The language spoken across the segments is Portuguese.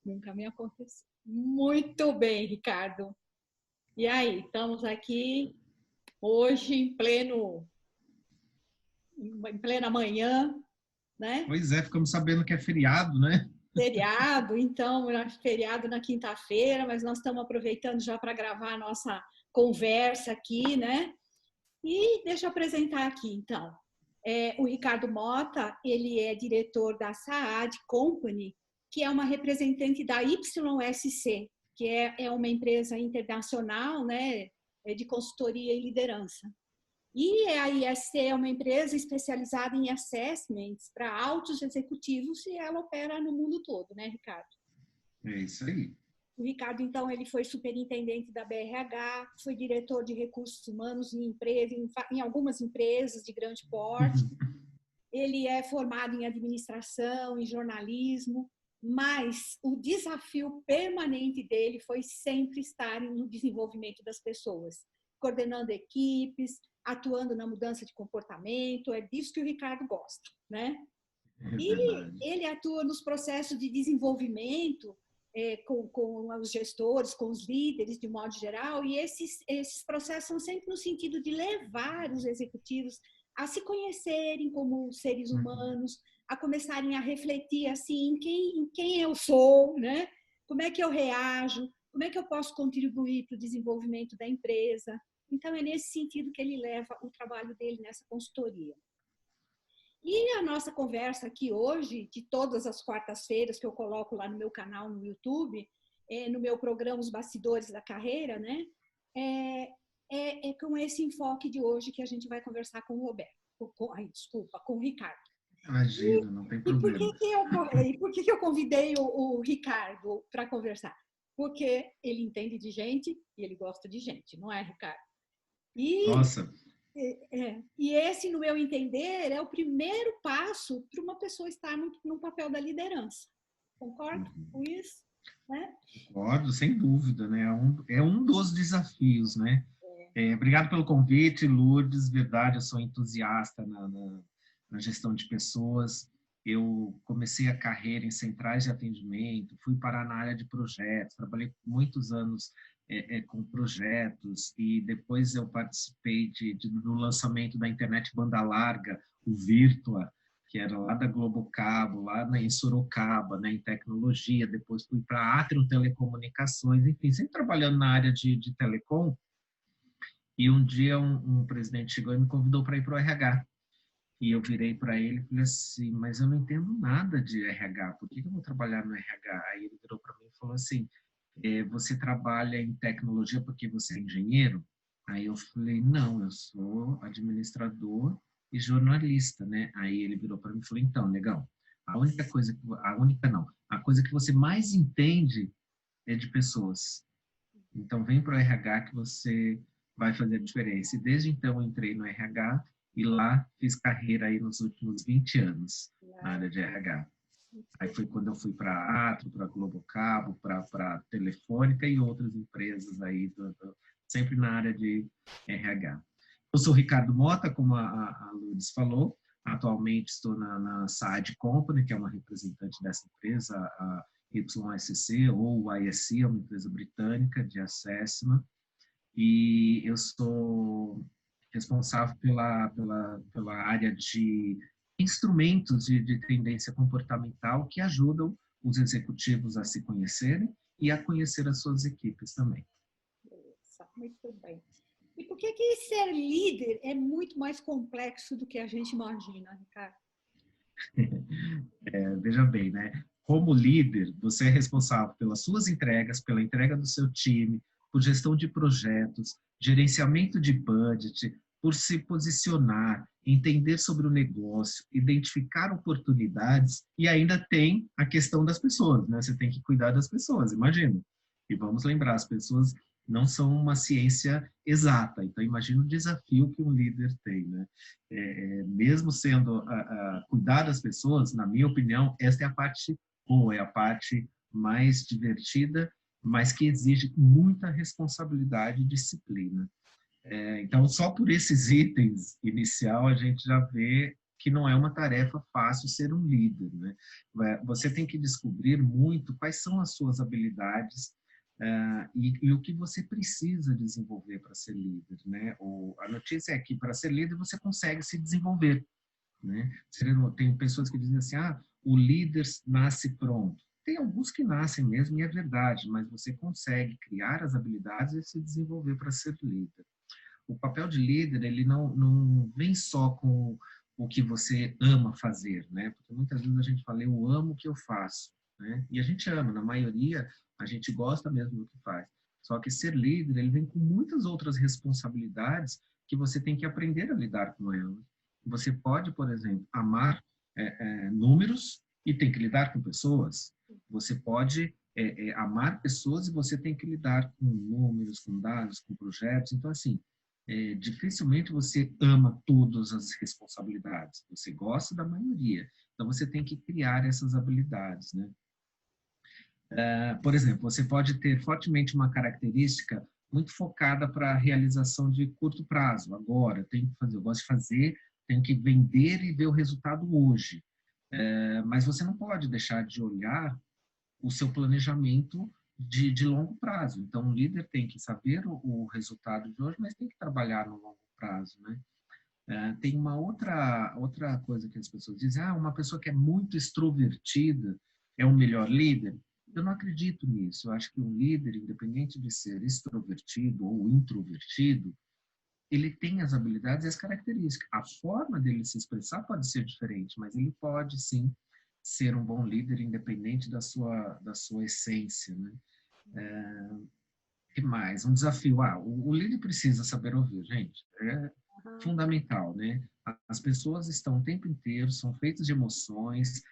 Nunca me aconteceu. Muito bem, Ricardo. E aí, estamos aqui hoje em plena manhã, né? Pois é, ficamos sabendo que é feriado, né? Feriado, então, feriado na quinta-feira, mas nós estamos aproveitando já para gravar a nossa conversa aqui, né? E deixa eu apresentar aqui, então. O Ricardo Mota, ele é diretor da Saad Company, que é uma representante da YSC, que é uma empresa internacional, né, de consultoria e liderança. E a ISC é uma empresa especializada em assessments para altos executivos e ela opera no mundo todo, né, Ricardo? É isso aí. O Ricardo, então, ele foi superintendente da BRH, foi diretor de recursos humanos em algumas empresas de grande porte. Ele é formado em administração, em jornalismo, mas o desafio permanente dele foi sempre estar no desenvolvimento das pessoas, coordenando equipes, atuando na mudança de comportamento, é disso que o Ricardo gosta, né? É E verdade. ele atua nos processos de desenvolvimento com os gestores, com os líderes, de modo geral, e esses processos são sempre no sentido de levar os executivos a se conhecerem como seres humanos, a começarem a refletir assim em quem eu sou, né? Como é que eu reajo, como é que eu posso contribuir para o desenvolvimento da empresa. Então, é nesse sentido que ele leva o trabalho dele nessa consultoria. E a nossa conversa aqui hoje, de todas as quartas-feiras que eu coloco lá no meu canal no YouTube, no meu programa Os Bastidores da Carreira, né? É com esse enfoque de hoje que a gente vai conversar com o Roberto, com o Ricardo. Imagina, não tem E problema. por que eu convidei o Ricardo para conversar? Porque ele entende de gente e ele gosta de gente, não é, Ricardo? E Nossa, E esse, no meu entender, é o primeiro passo para uma pessoa estar no papel da liderança. Concorda com isso? Né? concordo, sem dúvida, né? É um dos desafios, né? Obrigado pelo convite, Lourdes. Verdade, eu sou entusiasta na gestão de pessoas. Eu comecei a carreira em centrais de atendimento, fui parar na área de projetos, trabalhei muitos anos com projetos e depois eu participei do lançamento da internet banda larga, o Virtua, que era lá da Globo Cabo, em Sorocaba, né, em tecnologia. Depois fui para a Atrio Telecomunicações, enfim, sempre trabalhando na área de telecom. E um dia um presidente chegou e me convidou para ir para o RH. E eu virei para ele e falei assim, mas eu não entendo nada de RH, por que eu vou trabalhar no RH? Aí ele virou para mim e falou assim, você trabalha em tecnologia porque você é engenheiro? Aí eu falei, não, eu sou administrador e jornalista, né? Aí ele virou para mim e falou, então, legal, a coisa que você mais entende é de pessoas. Então, vem para o RH que você vai fazer a diferença. E desde então, eu entrei no RH e lá fiz carreira aí nos últimos 20 anos na área de RH. Aí foi quando eu fui para a Atro, para a Globo Cabo, para a Telefônica e outras empresas aí, sempre na área de RH. Eu sou Ricardo Mota, como a Lourdes falou. Atualmente estou na Saad Company, que é uma representante dessa empresa, a YSC, ou o ISC, é uma empresa britânica de assessment. E eu sou responsável pela área de instrumentos de tendência comportamental que ajudam os executivos a se conhecerem e a conhecer as suas equipes também. Muito bem. E por que ser líder é muito mais complexo do que a gente imagina, Ricardo? Veja bem, né? Como líder, você é responsável pelas suas entregas, pela entrega do seu time, por gestão de projetos, gerenciamento de budget, por se posicionar, entender sobre o negócio, identificar oportunidades e ainda tem a questão das pessoas, né? Você tem que cuidar das pessoas, imagina. E vamos lembrar, as pessoas não são uma ciência exata, então imagina o desafio que um líder tem, né? Mesmo sendo cuidar das pessoas, na minha opinião, essa é a parte boa, é a parte mais divertida, mas que exige muita responsabilidade e disciplina. Então, só por esses itens inicial, a gente já vê que não é uma tarefa fácil ser um líder, né? Você tem que descobrir muito quais são as suas habilidades e o que você precisa desenvolver para ser líder, né? A notícia é que para ser líder você consegue se desenvolver, né? Tem pessoas que dizem assim, o líder nasce pronto. Tem alguns que nascem mesmo, e é verdade, mas você consegue criar as habilidades e se desenvolver para ser líder. O papel de líder, ele não vem só com o que você ama fazer, né? Porque muitas vezes a gente fala, eu amo o que eu faço, né? E a gente ama, na maioria, a gente gosta mesmo do que faz. Só que ser líder, ele vem com muitas outras responsabilidades que você tem que aprender a lidar com elas. Você pode, por exemplo, amar números e tem que lidar com pessoas. Você pode amar pessoas e você tem que lidar com números, com dados, com projetos. Então, assim, dificilmente você ama todas as responsabilidades. Você gosta da maioria. Então, você tem que criar essas habilidades, né? Por exemplo, você pode ter fortemente uma característica muito focada para a realização de curto prazo. Agora, eu tenho que fazer, eu gosto de fazer, tenho que vender e ver o resultado hoje. Mas você não pode deixar de olhar o seu planejamento de longo prazo. Então, o líder tem que saber o resultado de hoje, mas tem que trabalhar no longo prazo, né? Tem uma outra coisa que as pessoas dizem, uma pessoa que é muito extrovertida é o melhor líder. Eu não acredito nisso. Eu acho que um líder, independente de ser extrovertido ou introvertido, ele tem as habilidades e as características. A forma dele se expressar pode ser diferente, mas ele pode, sim, ser um bom líder independente da sua essência, né? Que mais? Um desafio. O líder precisa saber ouvir, gente. É fundamental, né? As pessoas estão o tempo inteiro, são feitas de emoções,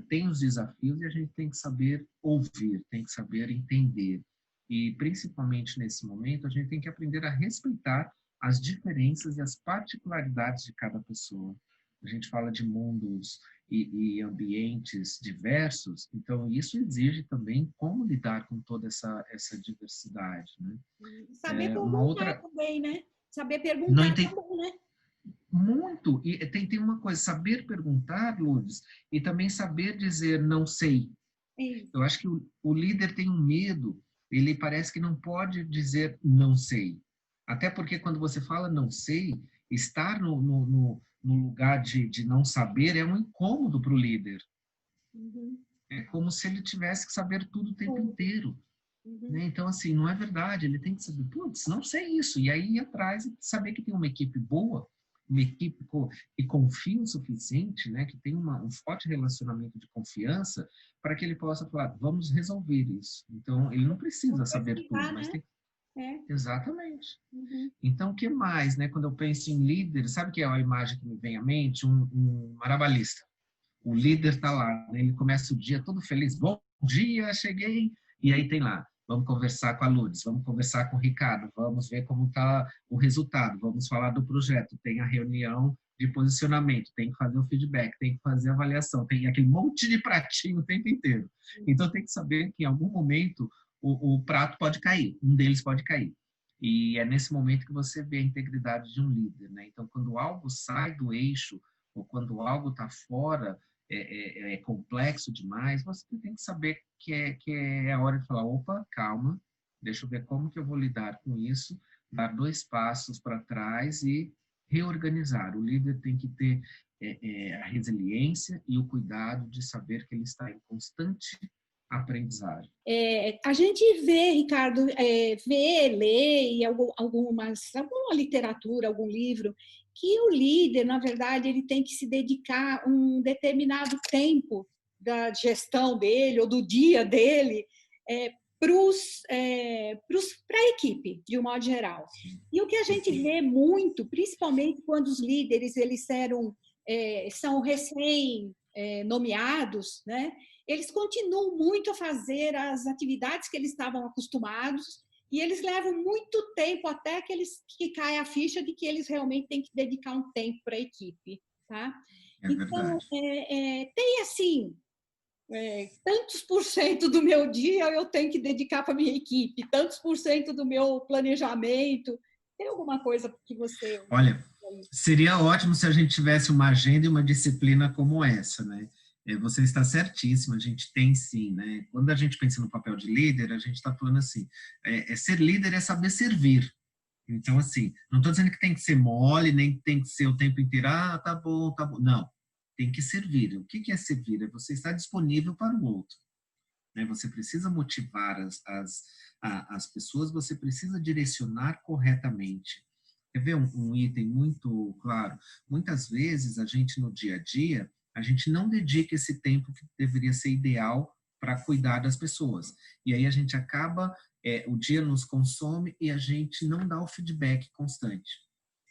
tem os desafios e a gente tem que saber ouvir, tem que saber entender. E, principalmente nesse momento, a gente tem que aprender a respeitar as diferenças e as particularidades de cada pessoa. A gente fala de mundos e ambientes diversos, então isso exige também como lidar com toda essa diversidade, né? Saber perguntar também, né? Saber Não perguntar entendi. também, né? Muito. E tem uma coisa, saber perguntar, Lourdes, e também saber dizer não sei. Eu acho que o líder tem um medo, ele parece que não pode dizer não sei. Até porque quando você fala não sei, estar no lugar de não saber é um incômodo para o líder. É como se ele tivesse que saber tudo o tempo inteiro. Né? Então, assim, não é verdade. Ele tem que saber, putz, não sei isso. E aí ir atrás e saber que tem uma equipe boa, uma equipe que confia o suficiente, né? Que tem um forte relacionamento de confiança para que ele possa falar, vamos resolver isso. Então, ele não precisa saber tudo, mas tem... Exatamente. Então, o que mais, né? Quando eu penso em líder, sabe que é a imagem que me vem à mente? Um marabalista. O líder está lá, né? Ele começa o dia todo feliz. Bom dia, cheguei. E aí tem lá, vamos conversar com a Lourdes, vamos conversar com o Ricardo, vamos ver como está o resultado, vamos falar do projeto. Tem a reunião de posicionamento, tem que fazer o feedback, tem que fazer a avaliação, tem aquele monte de pratinho o tempo inteiro. Então, tem que saber que em algum momento o prato pode cair, um deles pode cair. E é nesse momento que você vê a integridade de um líder, né? Então, quando algo sai do eixo, ou quando algo está fora, é complexo demais, você tem que saber que é a hora de falar, opa, calma, deixa eu ver como que eu vou lidar com isso, dar 2 passos para trás e reorganizar. O líder tem que ter a resiliência e o cuidado de saber que ele está em constante aprendizagem. A gente vê, Ricardo, lê e alguma literatura, algum livro, que o líder, na verdade, ele tem que se dedicar um determinado tempo da gestão dele ou do dia dele para a equipe, de um modo geral. E o que a gente vê muito, principalmente quando os líderes eles são recém-nomeados, né? Eles continuam muito a fazer as atividades que eles estavam acostumados e eles levam muito tempo até que caia a ficha de que eles realmente têm que dedicar um tempo para a equipe, tá? Então, tem assim, tantos por cento do meu dia eu tenho que dedicar para a minha equipe, tantos por cento do meu planejamento. Tem alguma coisa que você... Olha, Seria ótimo se a gente tivesse uma agenda e uma disciplina como essa, né? Você está certíssima, a gente tem sim, né? Quando a gente pensa no papel de líder, a gente está falando assim, ser líder é saber servir. Então, assim, não estou dizendo que tem que ser mole, nem que tem que ser o tempo inteiro, tá bom, tá bom. Não, tem que servir. O que é servir? É você estar disponível para o outro. Né? Você precisa motivar as pessoas, você precisa direcionar corretamente. Quer ver um item muito claro? Muitas vezes, a gente no dia a dia, a gente não dedica esse tempo que deveria ser ideal para cuidar das pessoas. E aí a gente acaba, o dia nos consome e a gente não dá o feedback constante.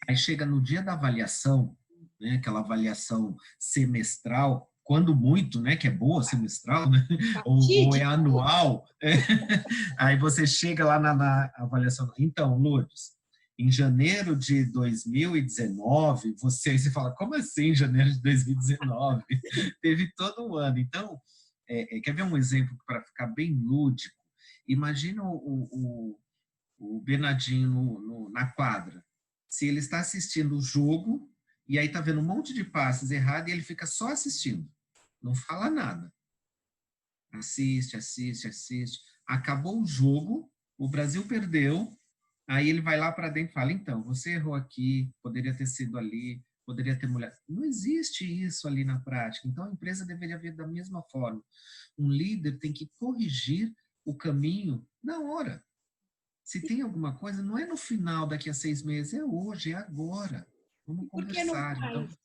Aí chega no dia da avaliação, né, aquela avaliação semestral, quando muito, né, que é boa semestral, né, ou é anual, aí você chega lá na avaliação, então, Lourdes, em janeiro de 2019, você fala, como assim janeiro de 2019? Teve todo um ano. Então, quer ver um exemplo para ficar bem lúdico? Imagina o Bernardinho na quadra. Se ele está assistindo o jogo, e aí está vendo um monte de passes errados, e ele fica só assistindo. Não fala nada. Assiste, assiste, assiste. Acabou o jogo, o Brasil perdeu, aí ele vai lá para dentro e fala, então, você errou aqui, poderia ter sido ali, poderia ter mulher. Não existe isso ali na prática. Então, a empresa deveria ver da mesma forma. Um líder tem que corrigir o caminho na hora. Se tem alguma coisa, não é no final, daqui a 6 meses, é hoje, é agora. Vamos Por que não conversar. faz?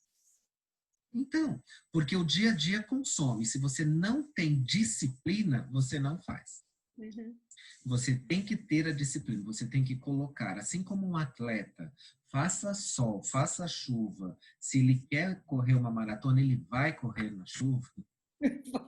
Então, porque o dia a dia consome. Se você não tem disciplina, você não faz. Uhum. Você tem que ter a disciplina, você tem que colocar, assim como um atleta, faça sol, faça chuva. Se ele quer correr uma maratona, ele vai correr na chuva.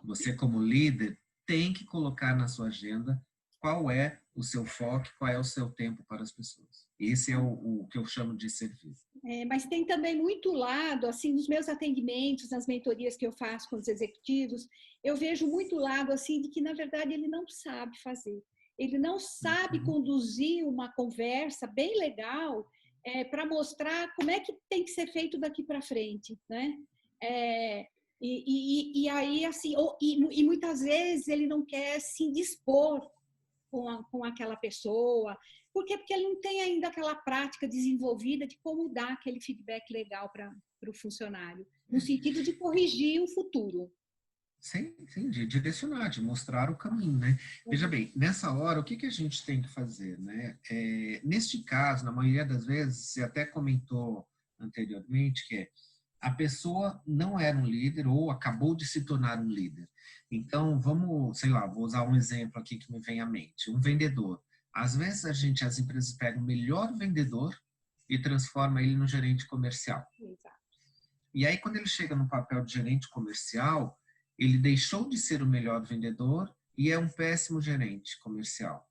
Você, como líder, tem que colocar na sua agenda qual é o seu foco, qual é o seu tempo para as pessoas. Esse é o que eu chamo de serviço. Mas tem também muito lado, assim, nos meus atendimentos, nas mentorias que eu faço com os executivos, eu vejo muito lado, assim, de que, na verdade, ele não sabe fazer. Ele não sabe conduzir uma conversa bem legal para mostrar como é que tem que ser feito daqui para frente, né? E aí, assim, e muitas vezes ele não quer se dispor com aquela pessoa. Por quê? Porque ele não tem ainda aquela prática desenvolvida de como dar aquele feedback legal para o funcionário, no sentido de corrigir o futuro. Sim, de direcionar, de mostrar o caminho, né? Veja bem, nessa hora, o que a gente tem que fazer, né? Neste caso, na maioria das vezes, você até comentou anteriormente que a pessoa não era um líder ou acabou de se tornar um líder. Então, vamos, sei lá, vou usar um exemplo aqui que me vem à mente. Um vendedor. Às vezes, as empresas pegam o melhor vendedor e transforma ele no gerente comercial. Exato. E aí, quando ele chega no papel de gerente comercial, ele deixou de ser o melhor vendedor e é um péssimo gerente comercial.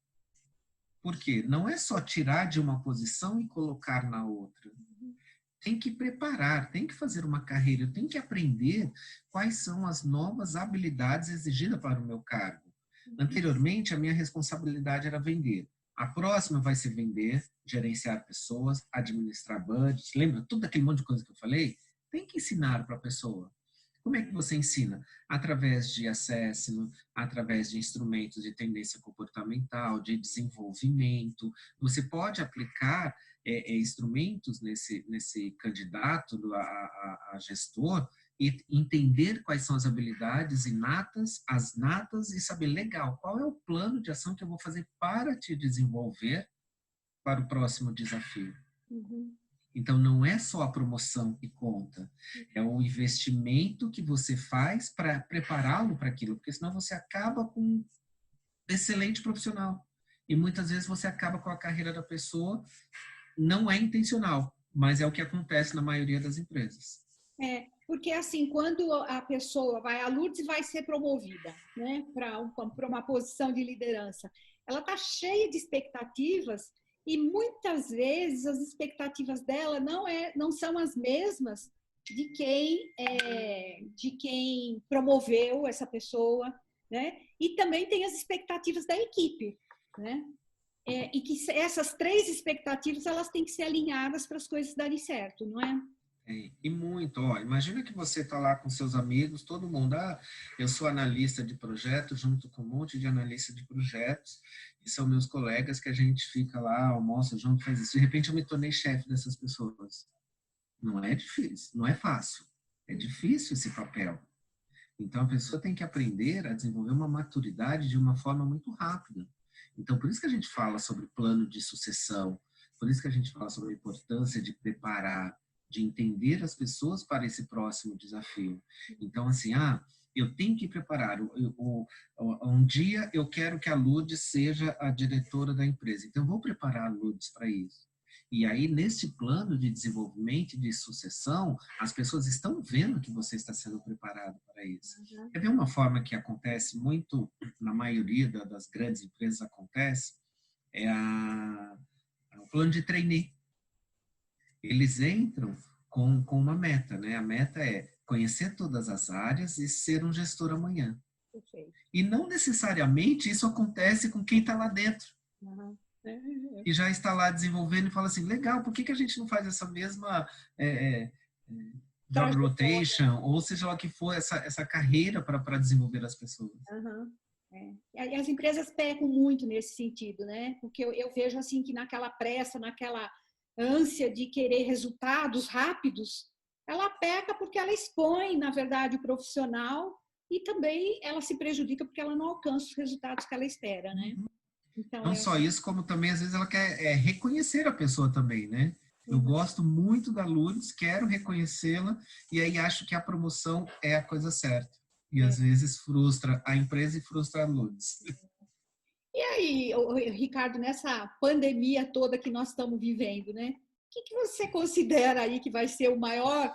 Por quê? Não é só tirar de uma posição e colocar na outra. Tem que preparar, tem que fazer uma carreira, eu tenho que aprender quais são as novas habilidades exigidas para o meu cargo. Anteriormente, a minha responsabilidade era vender. A próxima vai ser vender, gerenciar pessoas, administrar budget. Lembra tudo aquele monte de coisa que eu falei? Tem que ensinar para a pessoa. Como é que você ensina? Através de assessment, através de instrumentos de tendência comportamental, de desenvolvimento. Você pode aplicar instrumentos nesse candidato a gestor e entender quais são as habilidades inatas, as natas e saber, legal, qual é o plano de ação que eu vou fazer para te desenvolver para o próximo desafio. Uhum. Então, não é só a promoção que conta, é o investimento que você faz para prepará-lo para aquilo, porque senão você acaba com um excelente profissional. E muitas vezes você acaba com a carreira da pessoa, não é intencional, mas é o que acontece na maioria das empresas. Porque assim, quando a pessoa a Lourdes vai ser promovida, né, para uma posição de liderança, ela está cheia de expectativas e muitas vezes as expectativas dela não são as mesmas de quem promoveu essa pessoa, né? E também tem as expectativas da equipe, né? e que essas 3 expectativas elas têm que ser alinhadas para as coisas darem certo, não é? E muito, ó, imagina que você está lá com seus amigos, todo mundo, eu sou analista de projetos, junto com um monte de analista de projetos, e são meus colegas que a gente fica lá, almoça junto, faz isso. De repente eu me tornei chefe dessas pessoas. Não é difícil, não é fácil. É difícil esse papel. Então a pessoa tem que aprender a desenvolver uma maturidade de uma forma muito rápida. Então por isso que a gente fala sobre plano de sucessão, por isso que a gente fala sobre a importância de preparar, de entender as pessoas para esse próximo desafio. Então, assim, eu tenho que preparar. Um dia eu quero que a Lourdes seja a diretora da empresa. Então, eu vou preparar a Lourdes para isso. E aí, nesse plano de desenvolvimento e de sucessão, as pessoas estão vendo que você está sendo preparado para isso. Quer ver uma forma que acontece muito, na maioria das grandes empresas acontece, é o plano de trainee. Eles entram com uma meta, né? A meta é conhecer todas as áreas e ser um gestor amanhã. Perfeito. E não necessariamente isso acontece com quem está lá dentro. Uhum. E já está lá desenvolvendo e fala assim, legal, por que a gente não faz essa mesma job rotation, ou seja lá que for, essa carreira para desenvolver as pessoas? Uhum. E as empresas pecam muito nesse sentido, né? Porque eu vejo assim que naquela pressa, naquela ânsia de querer resultados rápidos, ela peca porque ela expõe, na verdade, o profissional e também ela se prejudica porque ela não alcança os resultados que ela espera, né? Então, não só isso, como também às vezes ela quer reconhecer a pessoa também, né? Eu gosto muito da Lourdes, quero reconhecê-la e aí acho que a promoção é a coisa certa. E às vezes frustra a empresa e frustra a Lourdes. E aí, Ricardo, nessa pandemia toda que nós estamos vivendo, né? O que você considera aí que vai ser o maior,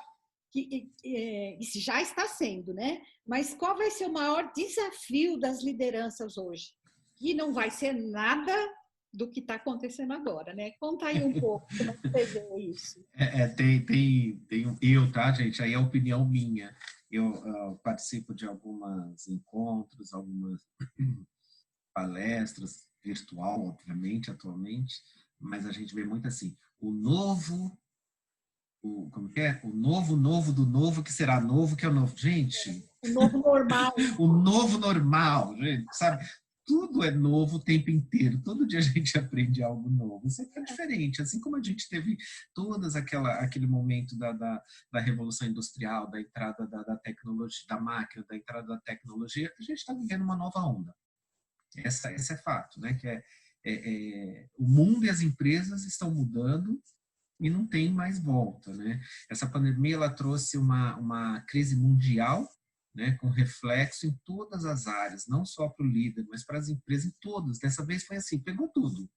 isso já está sendo, né? Mas qual vai ser o maior desafio das lideranças hoje? Que não vai ser nada do que está acontecendo agora, né? Conta aí um pouco como é que você vê isso. Tá, gente? Aí é a opinião minha. Eu participo de alguns encontros, algumas palestras, virtual, obviamente, atualmente, mas a gente vê muito assim, como que é? O novo do novo, que será novo, que é o novo. Gente... O novo normal. O novo normal, gente, sabe? Tudo é novo o tempo inteiro. Todo dia a gente aprende algo novo. Sempre é diferente. Assim como a gente teve aquele momento da Revolução Industrial, da entrada da tecnologia, da máquina, da entrada da tecnologia, a gente está vivendo uma nova onda. Esse é fato, né? Que o mundo e as empresas estão mudando e não tem mais volta, né? Essa pandemia ela trouxe uma crise mundial, né, com reflexo em todas as áreas, não só para o líder, mas para as empresas em todas. Dessa vez foi assim, pegou tudo.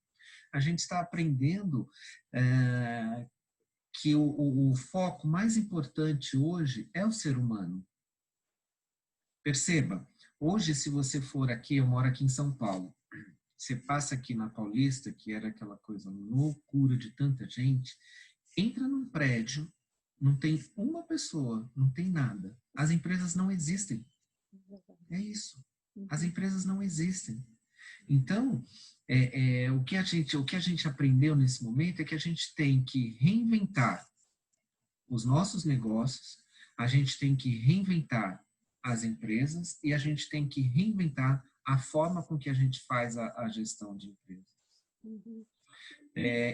A gente está aprendendo que o foco mais importante hoje é o ser humano. Perceba, hoje se você for aqui, eu moro aqui em São Paulo, você passa aqui na Paulista, que era aquela coisa loucura de tanta gente, entra num prédio, não tem uma pessoa, não tem nada. As empresas não existem. É isso. As empresas não existem. Então, o que a gente aprendeu nesse momento é que a gente tem que reinventar os nossos negócios, a gente tem que reinventar as empresas e a gente tem que reinventar a forma com que a gente faz a gestão de empresas.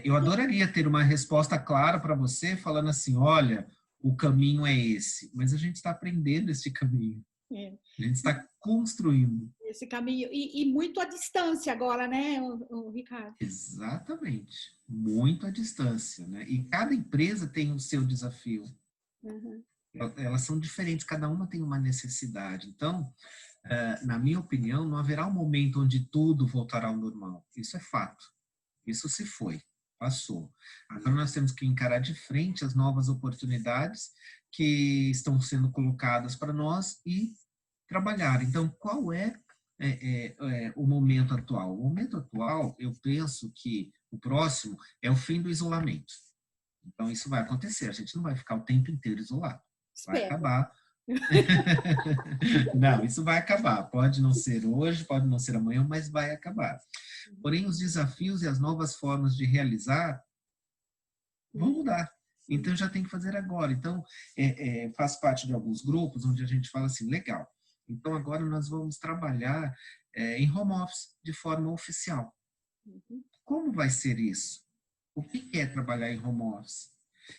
Eu adoraria ter uma resposta clara para você, falando assim, olha, o caminho é esse. Mas a gente está aprendendo esse caminho. A gente está construindo. Esse caminho. E muito à distância agora, né, o Ricardo? Exatamente. Muito à distância, né? E cada empresa tem o seu desafio. Elas são diferentes, cada uma tem uma necessidade. Então, na minha opinião, não haverá um momento onde tudo voltará ao normal. Isso é fato. Isso se foi, passou. Agora nós temos que encarar de frente as novas oportunidades que estão sendo colocadas para nós e trabalhar. Então, qual é o momento atual? O momento atual, eu penso que o próximo é o fim do isolamento. Então, isso vai acontecer. A gente não vai ficar o tempo inteiro isolado. Vai acabar. Não, isso vai acabar. Pode não ser hoje, pode não ser amanhã, mas vai acabar. Porém, os desafios e as novas formas de realizar vão mudar. Então, já tem que fazer agora. Então, faz parte de alguns grupos onde a gente fala assim, legal, então agora nós vamos trabalhar em home office de forma oficial. Como vai ser isso? O que é trabalhar em home office?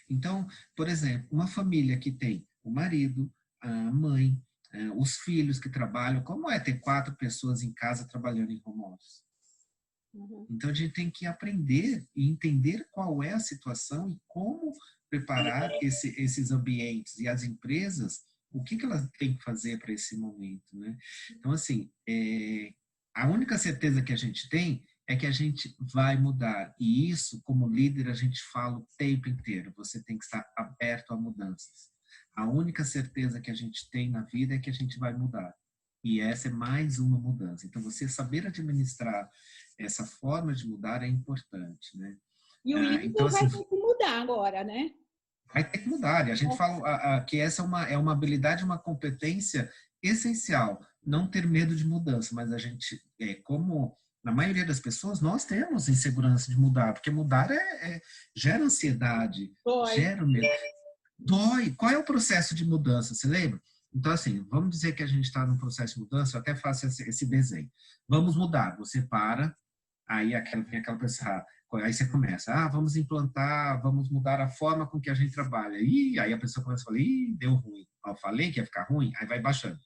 Então, por exemplo, uma família que tem o marido, a mãe, os filhos que trabalham, como é ter 4 pessoas em casa trabalhando em home office? Então, a gente tem que aprender e entender qual é a situação e como preparar esses ambientes e as empresas, o que elas têm que fazer para esse momento, né? Então, assim, a única certeza que a gente tem é que a gente vai mudar. E isso, como líder, a gente fala o tempo inteiro. Você tem que estar aberto a mudanças. A única certeza que a gente tem na vida é que a gente vai mudar. E essa é mais uma mudança. Então, você saber administrar essa forma de mudar é importante, né? E o líder então, vai assim, ter que mudar agora, né? vai ter que mudar. E a gente fala que essa é uma habilidade, uma competência essencial. Não ter medo de mudança, mas a gente, como na maioria das pessoas, nós temos insegurança de mudar, porque mudar gera ansiedade, gera medo. Dói. Qual é o processo de mudança? Você lembra? Então, assim, vamos dizer que a gente está num processo de mudança, eu até faço esse desenho. Vamos mudar. Você para, aí vem aquela pessoa, aí você começa, vamos implantar, vamos mudar a forma com que a gente trabalha. Aí a pessoa começa a falar, deu ruim. Falei que ia ficar ruim, aí vai baixando.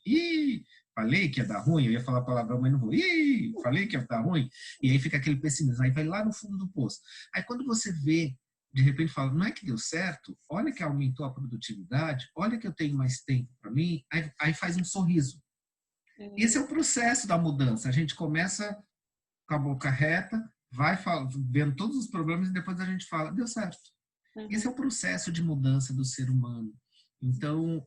Falei que ia dar ruim, eu ia falar palavrão, mas não vou. Falei que ia dar ruim. E aí fica aquele pessimismo, aí vai lá no fundo do poço. Aí quando você vê, de repente fala, não é que deu certo? Olha que aumentou a produtividade, olha que eu tenho mais tempo para mim, aí faz um sorriso. Esse é o processo da mudança. A gente começa com a boca reta, vai vendo todos os problemas e depois a gente fala, deu certo. Esse é o processo de mudança do ser humano. Então,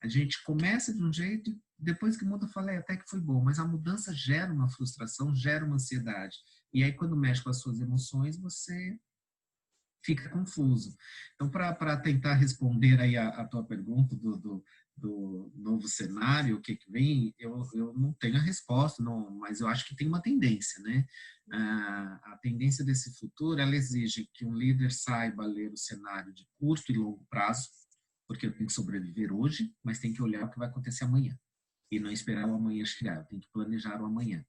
a gente começa de um jeito, depois que muda, fala, até que foi bom, mas a mudança gera uma frustração, gera uma ansiedade. E aí, quando mexe com as suas emoções, você fica confuso. Então, para tentar responder aí a tua pergunta do novo cenário, o que vem, eu não tenho a resposta, não, mas eu acho que tem uma tendência, né? A tendência desse futuro, ela exige que um líder saiba ler o cenário de curto e longo prazo, porque eu tenho que sobreviver hoje, mas tem que olhar o que vai acontecer amanhã e não esperar o amanhã chegar, eu tenho que planejar o amanhã,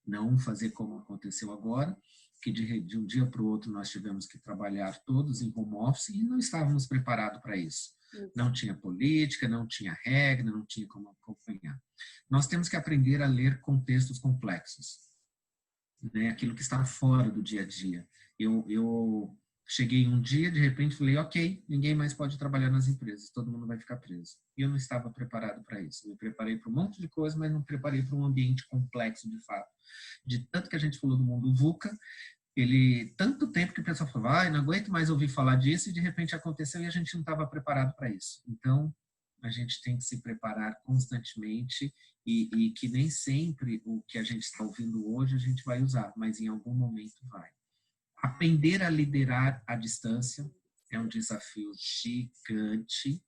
não fazer como aconteceu agora, que de um dia para o outro nós tivemos que trabalhar todos em home office e não estávamos preparados para isso. Não tinha política, não tinha regra, não tinha como acompanhar. Nós temos que aprender a ler contextos complexos, né? Aquilo que está fora do dia a dia. Eu cheguei um dia, de repente falei, ok, ninguém mais pode trabalhar nas empresas, todo mundo vai ficar preso. E eu não estava preparado para isso. Eu me preparei para um monte de coisa, mas não preparei para um ambiente complexo de fato. De tanto que a gente falou do mundo VUCA, tanto tempo que o pessoal falava, não aguento mais ouvir falar disso, e de repente aconteceu e a gente não estava preparado para isso. Então, a gente tem que se preparar constantemente e que nem sempre o que a gente está ouvindo hoje a gente vai usar, mas em algum momento vai. Aprender a liderar à distância é um desafio gigante,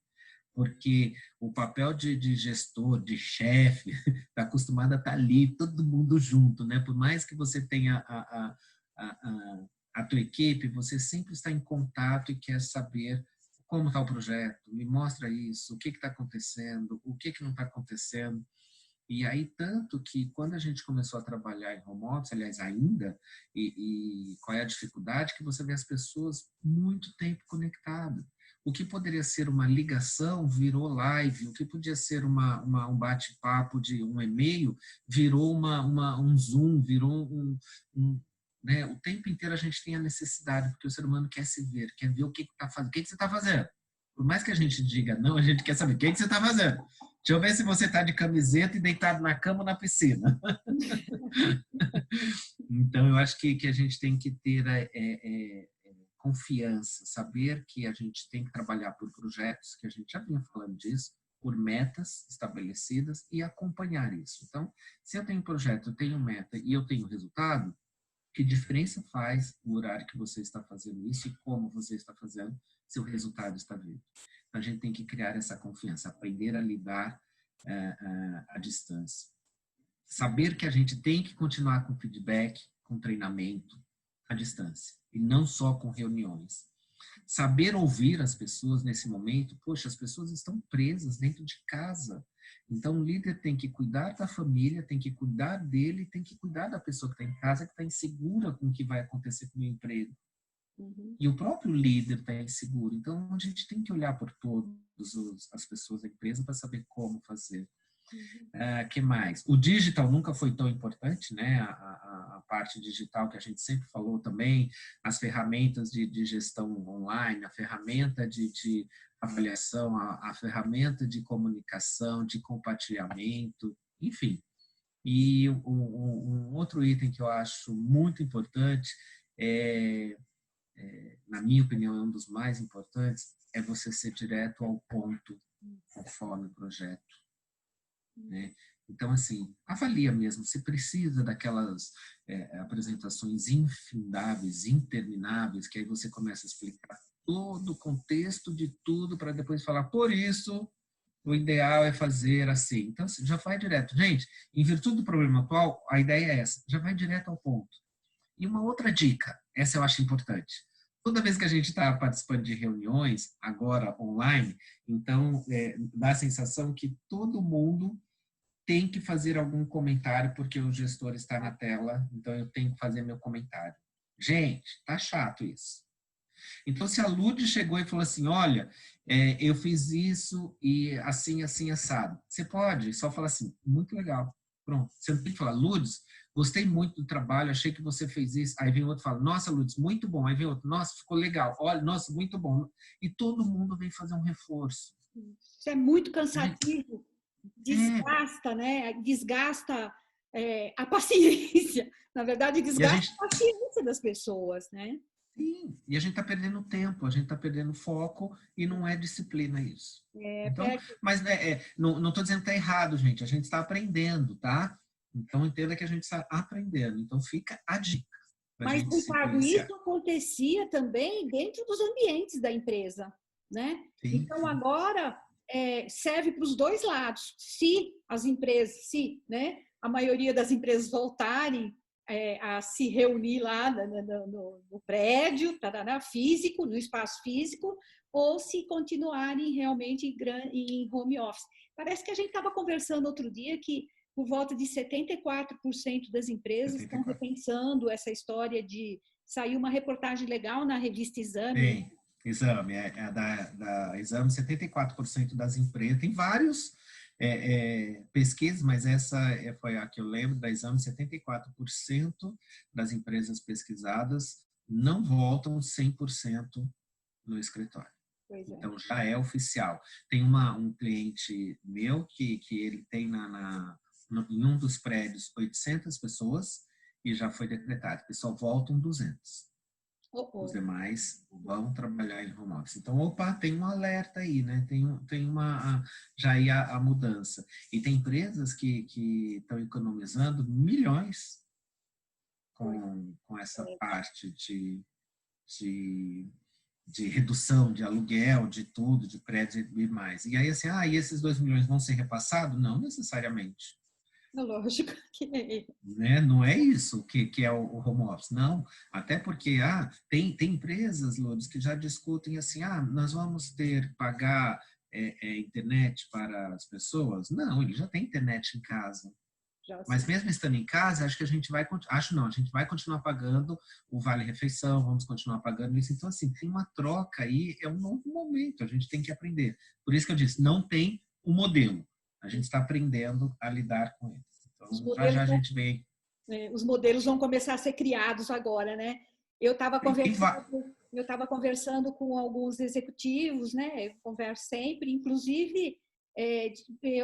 porque o papel de gestor, de chefe, está acostumado a estar ali, todo mundo junto, né? Por mais que você tenha a tua equipe, você sempre está em contato e quer saber como está o projeto, me mostra isso, o que está acontecendo, o que não está acontecendo. E aí, tanto que quando a gente começou a trabalhar em home office, aliás, ainda, e qual é a dificuldade? Que você vê as pessoas muito tempo conectadas. O que poderia ser uma ligação virou live, o que podia ser um bate-papo de um e-mail virou um Zoom, virou né? O tempo inteiro a gente tem a necessidade, porque o ser humano quer se ver, quer ver o que está fazendo. O que você está fazendo? Por mais que a gente diga não, a gente quer saber o que você está fazendo. Deixa eu ver se você está de camiseta e deitado na cama ou na piscina. Então, eu acho que a gente tem que ter confiança, saber que a gente tem que trabalhar por projetos, que a gente já vinha falando disso, por metas estabelecidas e acompanhar isso. Então, se eu tenho um projeto, eu tenho meta e eu tenho resultado, que diferença faz o horário que você está fazendo isso e como você está fazendo, seu resultado está vindo. Então, a gente tem que criar essa confiança, aprender a lidar à distância. Saber que a gente tem que continuar com feedback, com treinamento à distância, e não só com reuniões. Saber ouvir as pessoas nesse momento, poxa, as pessoas estão presas dentro de casa. Então, o líder tem que cuidar da família, tem que cuidar dele, tem que cuidar da pessoa que está em casa, que está insegura com o que vai acontecer com o emprego. E o próprio líder está inseguro. Então, a gente tem que olhar por todas as pessoas da empresa para saber como fazer. Que mais? O digital nunca foi tão importante, né? A parte digital que a gente sempre falou também, as ferramentas de gestão online, a ferramenta de avaliação, a ferramenta de comunicação, de compartilhamento, enfim. E um outro item que eu acho muito importante, na minha opinião, é um dos mais importantes, é você ser direto ao ponto conforme o projeto. Né? Então, assim, avalia mesmo, se precisa daquelas apresentações infindáveis, intermináveis, que aí você começa a explicar todo o contexto de tudo para depois falar, por isso, o ideal é fazer assim. Então, já vai direto. Gente, em virtude do problema atual, a ideia é essa, já vai direto ao ponto. E uma outra dica, essa eu acho importante. Toda vez que a gente está participando de reuniões, agora online, então dá a sensação que todo mundo tem que fazer algum comentário porque o gestor está na tela, então eu tenho que fazer meu comentário. Gente, tá chato isso. Então, se a Lud chegou e falou assim, olha, eu fiz isso e assim, assim, assado. Você pode só falar assim, muito legal. Pronto. Você não tem que falar, Ludes, gostei muito do trabalho, achei que você fez isso. Aí vem outro e fala, nossa, Ludes, muito bom. Aí vem outro, nossa, ficou legal. Olha, nossa, muito bom. E todo mundo vem fazer um reforço. Isso é muito cansativo. Desgasta, né? Desgasta a paciência. Na verdade, desgasta a paciência das pessoas, né? Sim, e a gente está perdendo tempo, a gente está perdendo foco e não é disciplina isso. Então, mas não estou dizendo que está errado, gente. A gente está aprendendo, tá? Então, entenda que a gente está aprendendo. Então, fica a dica. Mas, Ricardo, isso acontecia também dentro dos ambientes da empresa, né? Sim, então, agora serve para os dois lados. Se as empresas, né, a maioria das empresas voltarem a se reunir lá no prédio, físico, no espaço físico, ou se continuarem realmente em home office. Parece que a gente estava conversando outro dia que por volta de 74% das empresas estão repensando essa história de sair uma reportagem legal na revista Exame. Sim, Exame, da Exame, 74% das empresas, tem vários pesquisas, mas essa foi a que eu lembro da Exame, 74% das empresas pesquisadas não voltam 100% no escritório. Então, já é oficial. Tem um cliente meu que ele tem em um dos prédios 800 pessoas e já foi decretado que só voltam 200. Os demais vão trabalhar em home office. Então, tem um alerta aí, né? Tem já aí a mudança. E tem empresas que estão economizando milhões com essa parte de redução de aluguel, de tudo, de prédios e mais. E aí, assim, e esses 2 milhões vão ser repassados? Não necessariamente. Lógico que né? Não é isso que é o home office, não. Até porque tem empresas, Lourdes, que já discutem assim, nós vamos pagar internet para as pessoas. Não, ele já tem internet em casa. Mas mesmo estando em casa, acho que a gente vai continuar pagando o vale-refeição, vamos continuar pagando isso. Então, assim, tem uma troca aí, é um novo momento, a gente tem que aprender. Por isso que eu disse, não tem um modelo. A gente está aprendendo a lidar com ele. Então, já a gente vem. Os modelos vão começar a ser criados agora, né? Eu estava conversando com alguns executivos, né? Eu converso sempre, inclusive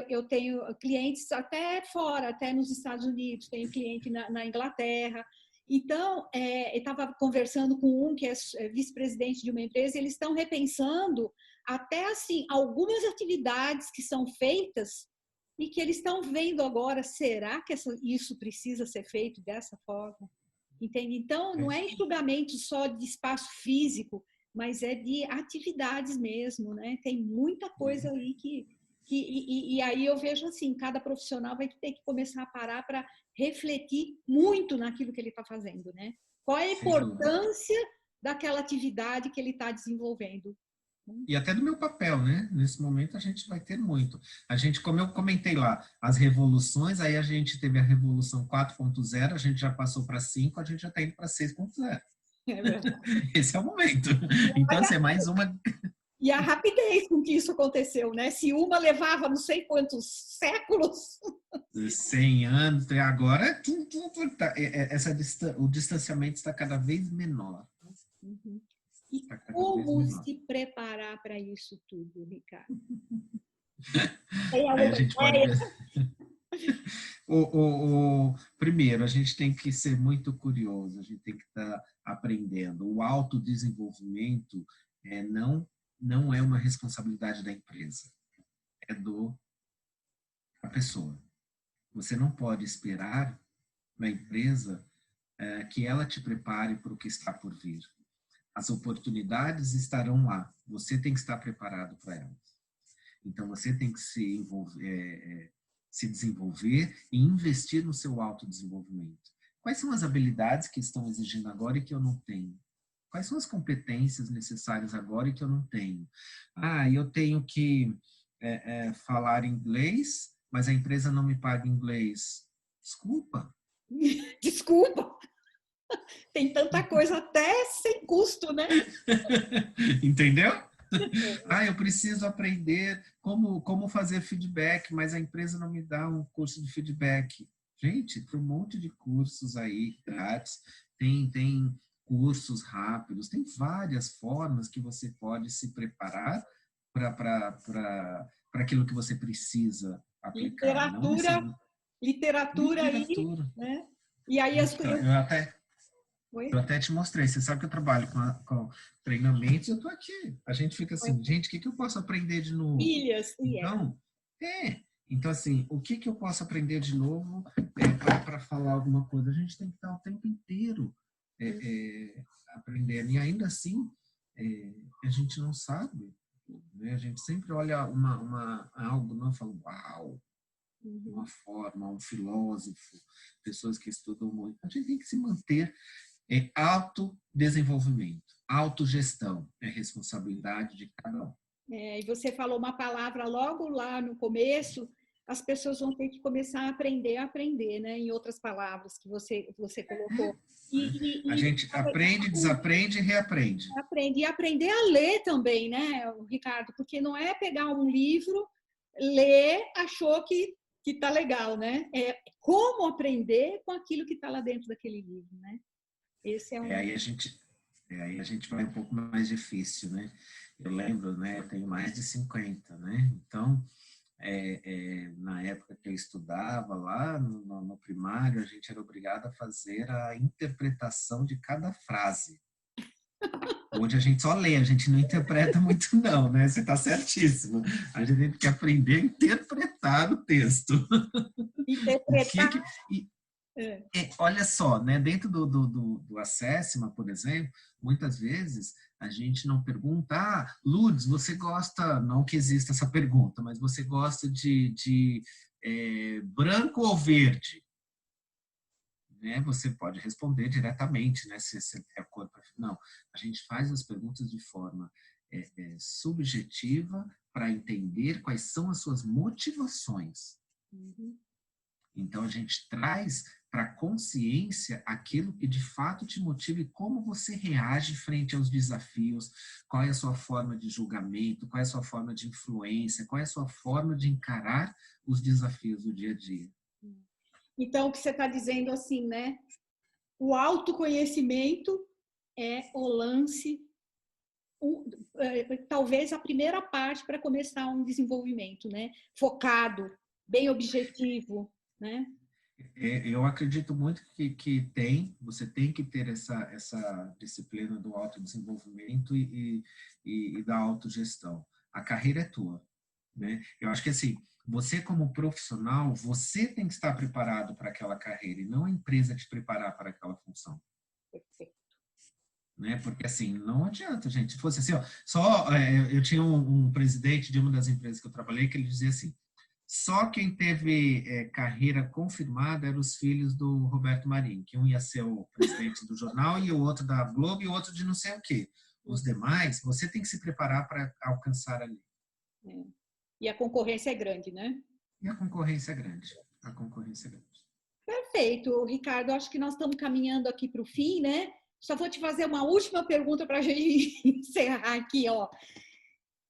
eu tenho clientes até fora, até nos Estados Unidos, tenho cliente na Inglaterra. Então, eu estava conversando com um que é vice-presidente de uma empresa, e eles estão repensando até assim algumas atividades que são feitas e que eles estão vendo agora, será que isso precisa ser feito dessa forma? Entende? Então, não é enxugamento só de espaço físico, mas é de atividades mesmo, né? Tem muita coisa aí que E aí eu vejo assim, cada profissional vai ter que começar a parar para refletir muito naquilo que ele está fazendo, né? Qual é a Sem dúvida. importância daquela atividade que ele está desenvolvendo? E até do meu papel, né? Nesse momento a gente vai ter muito. A gente, como eu comentei lá, as revoluções, aí a gente teve a Revolução 4.0, a gente já passou para 5, a gente já está indo para 6.0. É verdade. Esse é o momento. Então, assim, é mais uma. E a rapidez com que isso aconteceu, né? Se uma levava não sei quantos séculos. 100 anos, agora o distanciamento está cada vez menor. Uhum. E Está cada vez como menor. se preparar para isso tudo, Ricardo? Tem Aí a alguma gente pode ideia? ver. Primeiro, a gente tem que ser muito curioso, a gente tem que estar aprendendo. O autodesenvolvimento não é uma responsabilidade da empresa, é da pessoa. Você não pode esperar da empresa que ela te prepare para o que está por vir. As oportunidades estarão lá, você tem que estar preparado para elas. Então, você tem que se desenvolver e investir no seu autodesenvolvimento. Quais são as habilidades que estão exigindo agora e que eu não tenho? Quais são as competências necessárias agora e que eu não tenho? Eu tenho que falar inglês, mas a empresa não me paga inglês. Desculpa. Desculpa, tem tanta coisa até sem custo, né? Entendeu? Eu preciso aprender como fazer feedback, mas a empresa não me dá um curso de feedback. Gente, tem um monte de cursos aí grátis, tem cursos rápidos, tem várias formas que você pode se preparar para aquilo que você precisa aplicar. Não Literatura aí, literatura. né? E aí as coisas. Eu até te mostrei, você sabe que eu trabalho com treinamentos, eu estou aqui. A gente fica assim, gente, o que eu posso aprender de novo? Ilhas, Então, então assim, o que eu posso aprender de novo para falar alguma coisa? A gente tem que estar o tempo inteiro aprendendo. E ainda assim, a gente não sabe. Né? A gente sempre olha algo não fala, uau, uma forma, um filósofo, pessoas que estudam muito. A gente tem que se manter autodesenvolvimento, autogestão, é responsabilidade de cada um. E você falou uma palavra logo lá no começo, as pessoas vão ter que começar a aprender, né? Em outras palavras que você colocou. A gente aprende, desaprende e reaprende. E aprender a ler também, né, Ricardo? Porque não é pegar um livro, ler, achou que está legal, né? É como aprender com aquilo que está lá dentro daquele livro, né? Esse é um... Aí a gente vai um pouco mais difícil, né? Eu lembro, né? Eu tenho mais de 50, né? Então, na época que eu estudava lá no primário, a gente era obrigado a fazer a interpretação de cada frase. Hoje a gente só lê, a gente não interpreta muito não, né? Você está certíssimo. A gente tem que aprender a interpretar o texto. Interpretar... Olha só, né? Dentro do Assessment, por exemplo, muitas vezes a gente não pergunta, Lourdes, você gosta, não que exista essa pergunta, mas você gosta de branco ou verde? Né? Você pode responder diretamente, né? Se é a cor. Não, a gente faz as perguntas de forma subjetiva para entender quais são as suas motivações. Então, a gente traz para a consciência aquilo que de fato te motiva e como você reage frente aos desafios, qual é a sua forma de julgamento, qual é a sua forma de influência, qual é a sua forma de encarar os desafios do dia a dia. Então, o que você está dizendo assim, né? O autoconhecimento é o lance, talvez a primeira parte para começar um desenvolvimento, né? Focado, bem objetivo, né? Eu acredito muito que você tem que ter essa disciplina do autodesenvolvimento e da autogestão. A carreira é tua, né? Eu acho que assim, você como profissional, você tem que estar preparado para aquela carreira e não a empresa te preparar para aquela função. Perfeito. né? Porque assim, não adianta, gente. Se fosse assim, ó, eu tinha um presidente de uma das empresas que eu trabalhei que ele dizia assim: só quem teve carreira confirmada eram os filhos do Roberto Marinho, que um ia ser o presidente do jornal e o outro da Globo e o outro de não sei o quê. Os demais, você tem que se preparar para alcançar ali. É. E a concorrência é grande, né? E a concorrência é grande. A concorrência é grande. Perfeito, Ricardo. Acho que nós estamos caminhando aqui para o fim, né? Só vou te fazer uma última pergunta para a gente encerrar aqui, ó.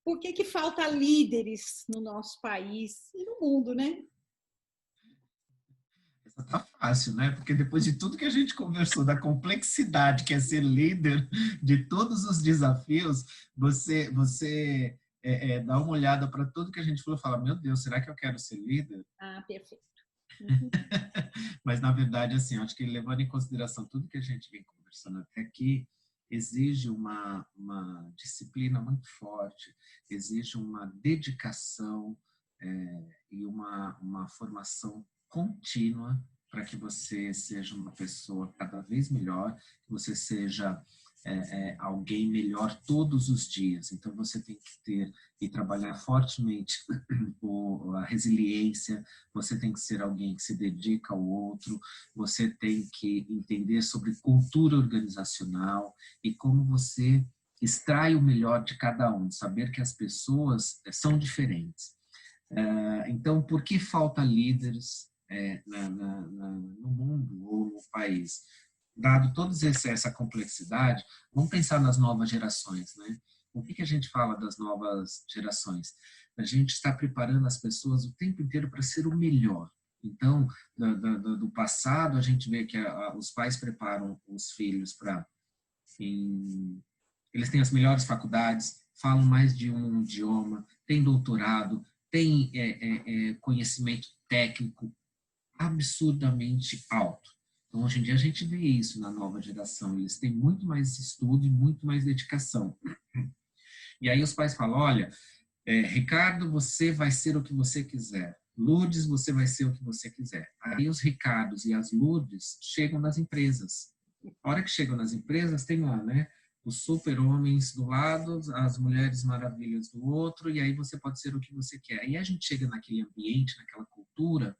Por que falta líderes no nosso país e no mundo, né? Essa tá fácil, né? Porque depois de tudo que a gente conversou, da complexidade que é ser líder, de todos os desafios, você dá uma olhada para tudo que a gente falou e fala: meu Deus, será que eu quero ser líder? Ah, perfeito. Uhum. Mas, na verdade, assim, acho que levando em consideração tudo que a gente vem conversando até aqui, exige uma disciplina muito forte, exige uma dedicação e uma formação contínua para que você seja uma pessoa cada vez melhor, que você seja alguém melhor todos os dias. Então, você tem que ter e trabalhar fortemente a resiliência, você tem que ser alguém que se dedica ao outro, você tem que entender sobre cultura organizacional e como você extrai o melhor de cada um, saber que as pessoas são diferentes. Então, por que falta líderes no mundo ou no país? Dado toda essa complexidade, vamos pensar nas novas gerações, né? O que a gente fala das novas gerações? A gente está preparando as pessoas o tempo inteiro para ser o melhor. Então, do passado, a gente vê que os pais preparam os filhos para... Eles têm as melhores faculdades, falam mais de um idioma, têm doutorado, têm conhecimento técnico absurdamente alto. Então, hoje em dia, a gente vê isso na nova geração. Eles têm muito mais estudo e muito mais dedicação. E aí os pais falam: olha, Ricardo, você vai ser o que você quiser. Lourdes, você vai ser o que você quiser. Aí os Ricardos e as Lourdes chegam nas empresas. A hora que chegam nas empresas, tem lá, né? Os super-homens do lado, as mulheres maravilhas do outro, e aí você pode ser o que você quer. Aí a gente chega naquele ambiente, naquela cultura,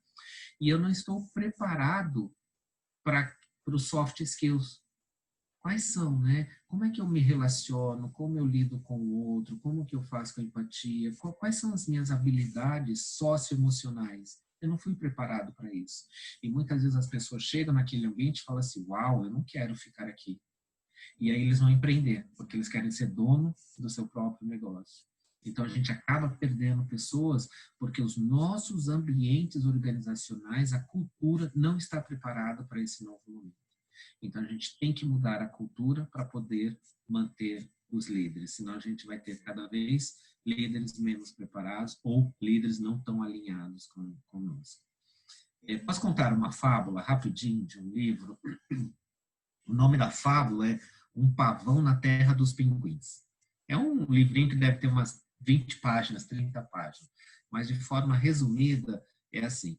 e eu não estou preparado para os soft skills. Quais são, né? Como é que eu me relaciono? Como eu lido com o outro? Como que eu faço com a empatia? Quais são as minhas habilidades socioemocionais? Eu não fui preparado para isso. E muitas vezes as pessoas chegam naquele ambiente e falam assim: uau, eu não quero ficar aqui. E aí eles vão empreender, porque eles querem ser dono do seu próprio negócio. Então a gente acaba perdendo pessoas porque os nossos ambientes organizacionais, a cultura não está preparada para esse novo momento. Então a gente tem que mudar a cultura para poder manter os líderes, senão a gente vai ter cada vez líderes menos preparados ou líderes não tão alinhados conosco. Posso contar uma fábula rapidinho de um livro? O nome da fábula é Um Pavão na Terra dos Pinguins. É um livrinho que deve ter umas 20 páginas, 30 páginas, mas de forma resumida é assim: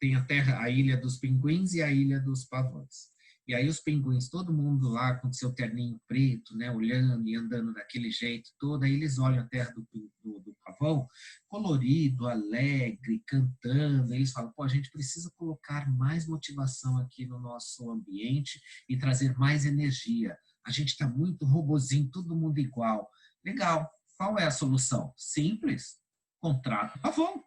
tem a terra, a ilha dos pinguins e a ilha dos pavões. E aí os pinguins, todo mundo lá com seu terninho preto, né, olhando e andando daquele jeito todo, aí eles olham a terra do pavão, colorido, alegre, cantando, eles falam: pô, a gente precisa colocar mais motivação aqui no nosso ambiente e trazer mais energia. A gente está muito robozinho, todo mundo igual. Legal, qual é a solução? Simples, contrata o pavão.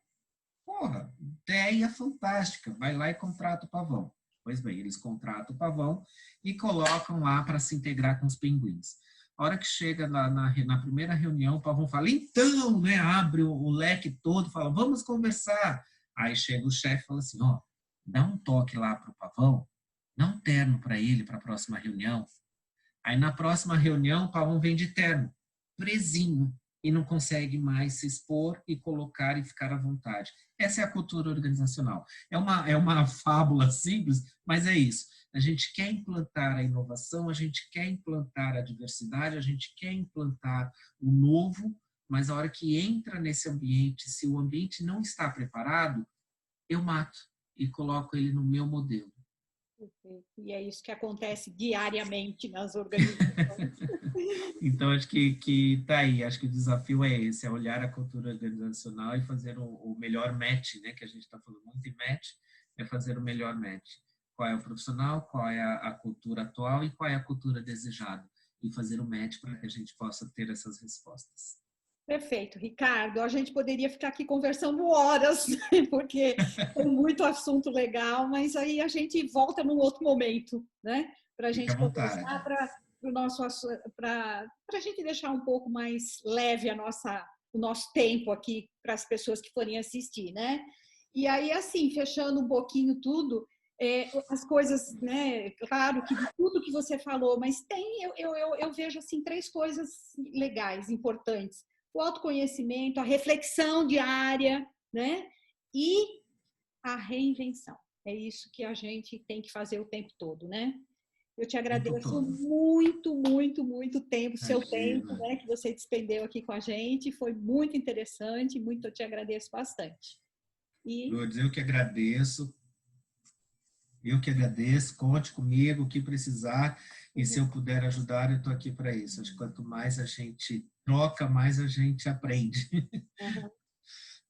Porra, ideia fantástica, vai lá e contrata o pavão. Pois bem, eles contratam o pavão e colocam lá para se integrar com os pinguins. A hora que chega na primeira reunião, o pavão fala: então, né, abre o leque todo, fala: vamos conversar. Aí chega o chefe e fala assim: ó, dá um toque lá para o pavão, dá um terno para ele para a próxima reunião. Aí na próxima reunião, o pavão vem de terno, presinho, e não consegue mais se expor e colocar e ficar à vontade. Essa é a cultura organizacional. É uma fábula simples, mas é isso. A gente quer implantar a inovação, a gente quer implantar a diversidade, a gente quer implantar o novo, mas a hora que entra nesse ambiente, se o ambiente não está preparado, eu mato e coloco ele no meu modelo. E é isso que acontece diariamente nas organizações. Então, acho que tá aí. Acho que o desafio é esse, é olhar a cultura organizacional e fazer o melhor match, né? Que a gente está falando muito em match, é fazer o melhor match. Qual é o profissional, qual é a cultura atual e qual é a cultura desejada. E fazer o match para que a gente possa ter essas respostas. Perfeito, Ricardo. A gente poderia ficar aqui conversando horas, porque tem muito assunto legal, mas aí a gente volta num outro momento, né? Para a Fique à gente vontade. conversar, para a gente deixar um pouco mais leve o nosso tempo aqui para as pessoas que forem assistir, né? E aí, assim, fechando um pouquinho tudo, as coisas, né? Claro que de tudo que você falou, mas eu vejo assim 3 coisas legais, importantes: o autoconhecimento, a reflexão diária, né? E a reinvenção. É isso que a gente tem que fazer o tempo todo, né? Eu te O tempo agradeço todo. muito, muito, muito tempo, seu tempo, Imagina. né, que você despendeu aqui com a gente. Foi muito interessante, muito, eu te agradeço bastante. E Lourdes, eu que agradeço. Eu que agradeço, conte comigo, o que precisar, e se eu puder ajudar, eu estou aqui para isso. Acho que quanto mais a gente troca, mais a gente aprende. uhum,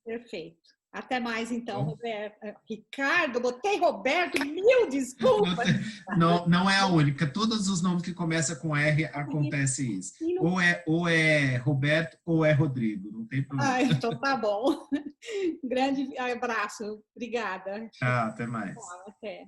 perfeito. Até mais, então, Bom, Roberto. Ricardo, botei Roberto, mil desculpas. não é a única. Todos os nomes que começam com R acontece isso. E não... Ou é Roberto ou é Rodrigo, não tem problema. Ah, então tá bom. Grande abraço. Obrigada. Tchau, até mais. Até.